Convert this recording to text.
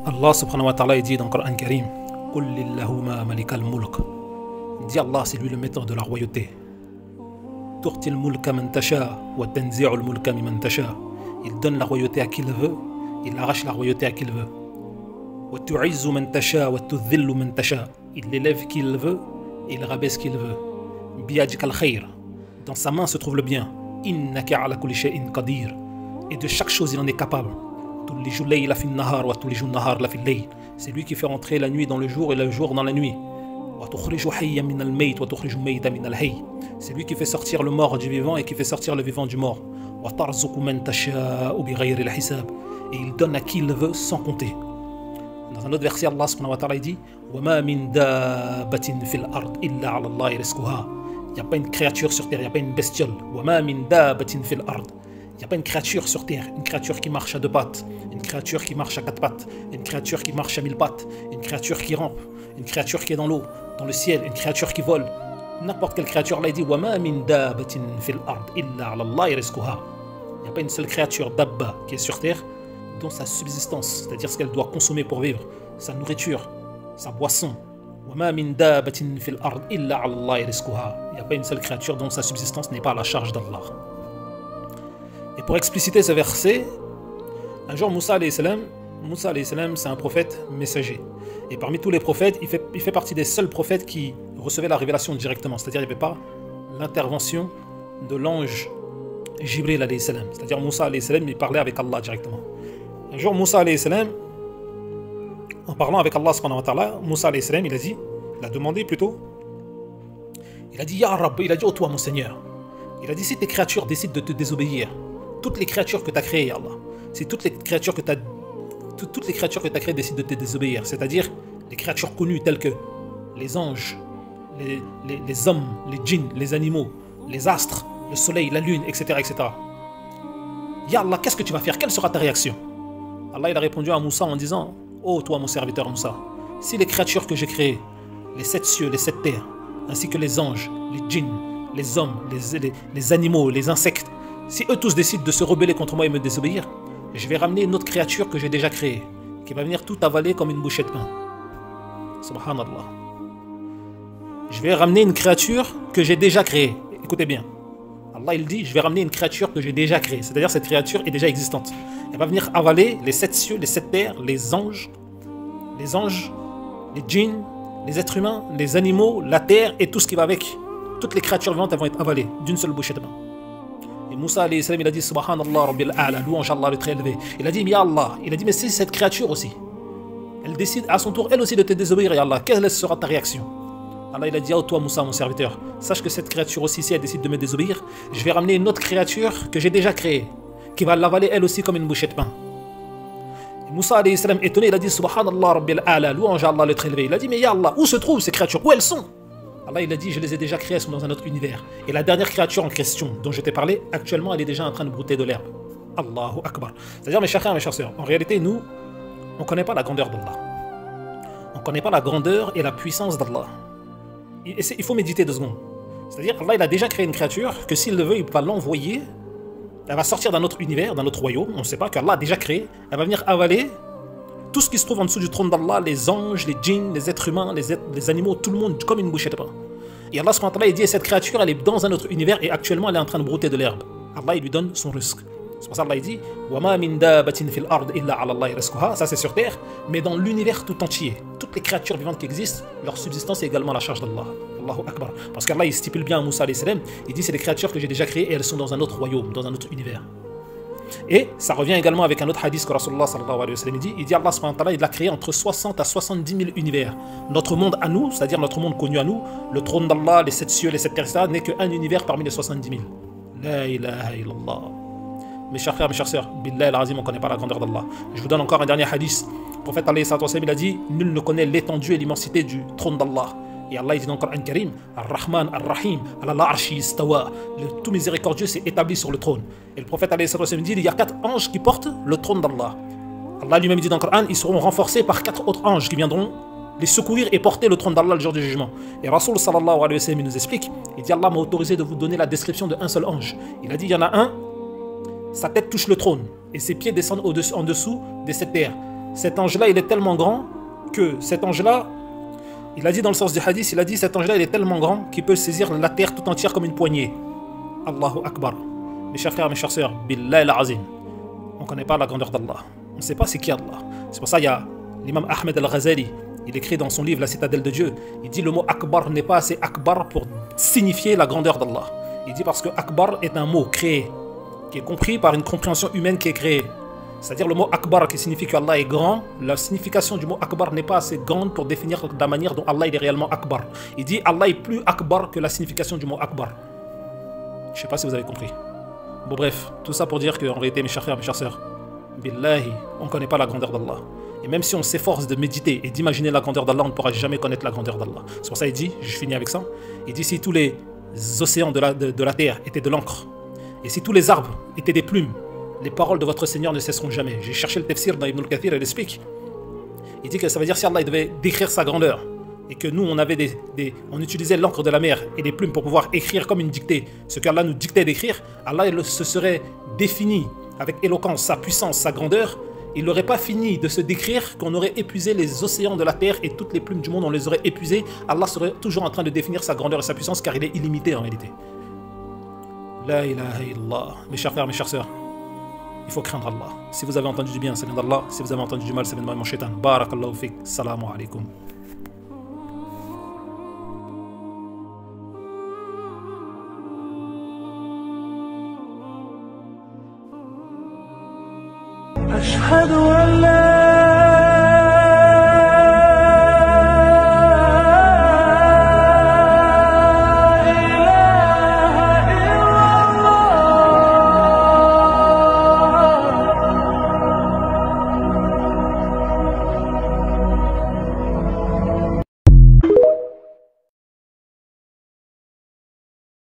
Allah subhanahu wa ta'ala dit dans le Coran Karim, Qul lillahumma malikal mulk. Dit Allah, c'est lui le maître de la royauté. Tu'til mulka man tasha wa tanzi'ul mulka mimman tasha. Il donne la royauté à qui il veut, il arrache la royauté à qui il veut. Wa tu'izzu man tasha wa tudhillu man tasha. Il l'élève qui il veut et il rabaisse qui il veut. Biyadika al-khayr. Dans sa main se trouve le bien. Innaka ala kulli shay'in qadir. Et de chaque chose il en est capable. C'est lui qui fait entrer la nuit dans le jour et le jour dans la nuit. C'est lui qui fait sortir le mort du vivant et qui fait sortir le vivant du mort. Et il donne à qui il veut sans compter. Dans un autre verset, Allah subhanahu wa ta'ala dit il n'y a pas une créature sur terre, il n'y a pas une bestiole. Il n'y a pas une créature sur terre, une créature qui marche à deux pattes, une créature qui marche à quatre pattes, une créature qui marche à 1000 pattes, une créature qui rampe, une créature qui est dans l'eau, dans le ciel, une créature qui vole. N'importe quelle créature, là il dit وَمَا مِن دَابَةٍ فِي الْأَرْضِ إِلَّا عَلَى اللَّهِ رِزْقُهَا. Il n'y a pas une seule créature dabba qui est sur terre dont sa subsistance, c'est-à-dire ce qu'elle doit consommer pour vivre, sa nourriture, sa boisson. وَمَا مِن دَابَةٍ فِي الْأَرْضِ إِلَّا عَلَى اللَّهِ رِزْقُهَا. Il n'y a pas une seule créature dont sa subsistance n'est pas à la charge d'Allah. Et pour expliciter ce verset, un jour Moussa alayhi salam, c'est un prophète messager. Et parmi tous les prophètes, il fait partie des seuls prophètes qui recevaient la révélation directement. C'est-à-dire qu'il n'y avait pas l'intervention de l'ange Jibril alayhi salam. C'est-à-dire Moussa alayhi salam, il parlait avec Allah directement. Un jour Moussa alayhi salam, en parlant avec Allah subhanahu wa ta'ala, Moussa alayhi salam, il a demandé plutôt, il a dit Ya Rabb, il a dit oh toi mon Seigneur, il a dit si tes créatures décident de te désobéir, toutes les créatures que tu as créées, Allah, si toutes les créatures que tu as créées décident de te désobéir, c'est-à-dire les créatures connues telles que les anges, les hommes, les djinns, les animaux, les astres, le soleil, la lune, etc. etc. Ya Allah, qu'est-ce que tu vas faire? Quelle sera ta réaction? Allah il a répondu à Moussa en disant oh toi mon serviteur Moussa, si les créatures que j'ai créées, les 7 cieux, les 7 terres, ainsi que les anges, les djinns, les hommes, les animaux, les insectes, si eux tous décident de se rebeller contre moi et me désobéir, je vais ramener une autre créature que j'ai déjà créée, qui va venir tout avaler comme une bouchée de pain. Subhanallah. Je vais ramener une créature que j'ai déjà créée. Écoutez bien. Allah il dit, je vais ramener une créature que j'ai déjà créée. C'est-à-dire cette créature est déjà existante. Elle va venir avaler les 7 cieux, les 7 terres, les anges, les djinns, les êtres humains, les animaux, la terre et tout ce qui va avec. Toutes les créatures vivantes elles vont être avalées d'une seule bouchée de pain. Et Moussa alayhi salam, il a dit Subhanallah Rabbil A'la, louange Allah le très élevé. Il a dit Ya Allah, il a dit mais c'est cette créature aussi. Elle décide à son tour elle aussi de te désobéir, Ya Allah. Quelle sera ta réaction? Allah il a dit oh toi Moussa mon serviteur, sache que cette créature aussi si elle décide de me désobéir, je vais ramener une autre créature que j'ai déjà créée, qui va l'avaler elle aussi comme une bouchée de pain. Et Moussa alayhi salam étonné, il a dit Subhanallah Rabbil A'la, louange Allah le très élevé. Il a dit mais Ya Allah, où se trouvent ces créatures? Où elles sont? Allah il a dit je les ai déjà créées, elles sont dans un autre univers. Et la dernière créature en question dont je t'ai parlé, actuellement elle est déjà en train de brouter de l'herbe. Allahu Akbar. C'est-à-dire mes chers frères, mes chères sœurs, en réalité nous, on ne connaît pas la grandeur d'Allah. On ne connaît pas la grandeur et la puissance d'Allah. Il faut méditer 2 secondes. C'est-à-dire Allah il a déjà créé une créature que s'il le veut il va l'envoyer, elle va sortir d'un autre univers, d'un autre royaume, on ne sait pas qu'Allah a déjà créé, elle va venir avaler tout ce qui se trouve en dessous du trône d'Allah, les anges, les djinns, les êtres humains, les animaux, tout le monde comme une bouchée de pain. Et Allah subhanahu wa ta'ala il dit cette créature elle est dans un autre univers et actuellement elle est en train de brouter de l'herbe. Allah il lui donne son risque. C'est pour ça Allah il dit وَمَا مِن دَابَةٍ فِي الْأَرْضِ إِلَّا عَلَى اللَّهِ رِزْقُهَا. Ça c'est sur terre, mais dans l'univers tout entier, toutes les créatures vivantes qui existent, leur subsistance est également à la charge d'Allah. Allahu Akbar. Parce qu'Allah il stipule bien à Moussa alayhi salam, il dit c'est des créatures que j'ai déjà créées et elles sont dans un autre royaume, dans un autre univers. Et ça revient également avec un autre hadith que Rasulullah sallallahu alayhi wa sallam il dit Allah subhanahu wa ta'ala il a créé entre 60 à 70 000 univers. Notre monde à nous, c'est-à-dire notre monde connu à nous, le trône d'Allah, les 7 cieux, les 7 terres, etc. n'est qu'un univers parmi les 70 000. La ilaha illallah. Mes chers frères, mes chères sœurs, billah al-azim, on ne connaît pas la grandeur d'Allah. Je vous donne encore un dernier hadith. Le prophète alayhi salatu wa sallam il a dit nul ne connaît l'étendue et l'immensité du trône d'Allah. Et Allah il dit dans le Coran Karim, Ar-Rahman, Ar-Rahim, ala l'arshi istawa, le tout miséricordieux s'est établi sur le trône. Et le prophète alayhi salatu wa sallam dit, il y a 4 anges qui portent le trône d'Allah. Allah lui-même dit dans le Coran, ils seront renforcés par 4 autres anges qui viendront les secourir et porter le trône d'Allah le jour du jugement. Et Rasul sallallahu alayhi wa sallam il nous explique, il dit Allah m'a autorisé de vous donner la description d'un seul ange. Il a dit il y en a un, sa tête touche le trône et ses pieds descendent en dessous des 7 terres. cet ange-là, il est tellement grand que cet ange-là, il a dit dans le sens du hadith, il a dit cet ange-là, il est tellement grand qu'il peut saisir la terre tout entière comme une poignée. Allahu Akbar. Mes chers frères, mes chères sœurs, Billah al-Azim, on ne connaît pas la grandeur d'Allah. On ne sait pas c'est qui Allah. C'est pour ça qu'il y a l'imam Ahmed al-Ghazali, il écrit dans son livre La Citadelle de Dieu, il dit le mot Akbar n'est pas assez Akbar pour signifier la grandeur d'Allah. Il dit parce que Akbar est un mot créé, qui est compris par une compréhension humaine qui est créée. C'est-à-dire le mot Akbar qui signifie que Allah est grand, la signification du mot Akbar n'est pas assez grande pour définir la manière dont Allah il est réellement Akbar. Il dit Allah est plus Akbar que la signification du mot Akbar. Je ne sais pas si vous avez compris. Bon bref, tout ça pour dire qu'en réalité mes chers frères, mes chères sœurs, Billahi, on ne connaît pas la grandeur d'Allah. Et même si on s'efforce de méditer et d'imaginer la grandeur d'Allah, on ne pourra jamais connaître la grandeur d'Allah. C'est pour ça qu'il dit, je finis avec ça, il dit si tous les océans de la terre étaient de l'encre, et si tous les arbres étaient des plumes, les paroles de votre Seigneur ne cesseront jamais. J'ai cherché le tafsir dans Ibn al-Kathir et il explique. Il dit que ça veut dire si Allah il devait décrire sa grandeur, et que nous on utilisait l'encre de la mer et les plumes pour pouvoir écrire comme une dictée, ce qu'Allah nous dictait d'écrire, Allah il se serait défini avec éloquence sa puissance, sa grandeur. Il n'aurait pas fini de se décrire qu'on aurait épuisé les océans de la terre et toutes les plumes du monde, on les aurait épuisées. Allah serait toujours en train de définir sa grandeur et sa puissance car il est illimité en réalité. La ilaha illallah. Mes chers frères, mes chères sœurs, il faut craindre Allah. Si vous avez entendu du bien, ça vient d'Allah. Si vous avez entendu du mal, ça vient de mon shaitan. Barakallahu fik. Salamu alaikum. أشهد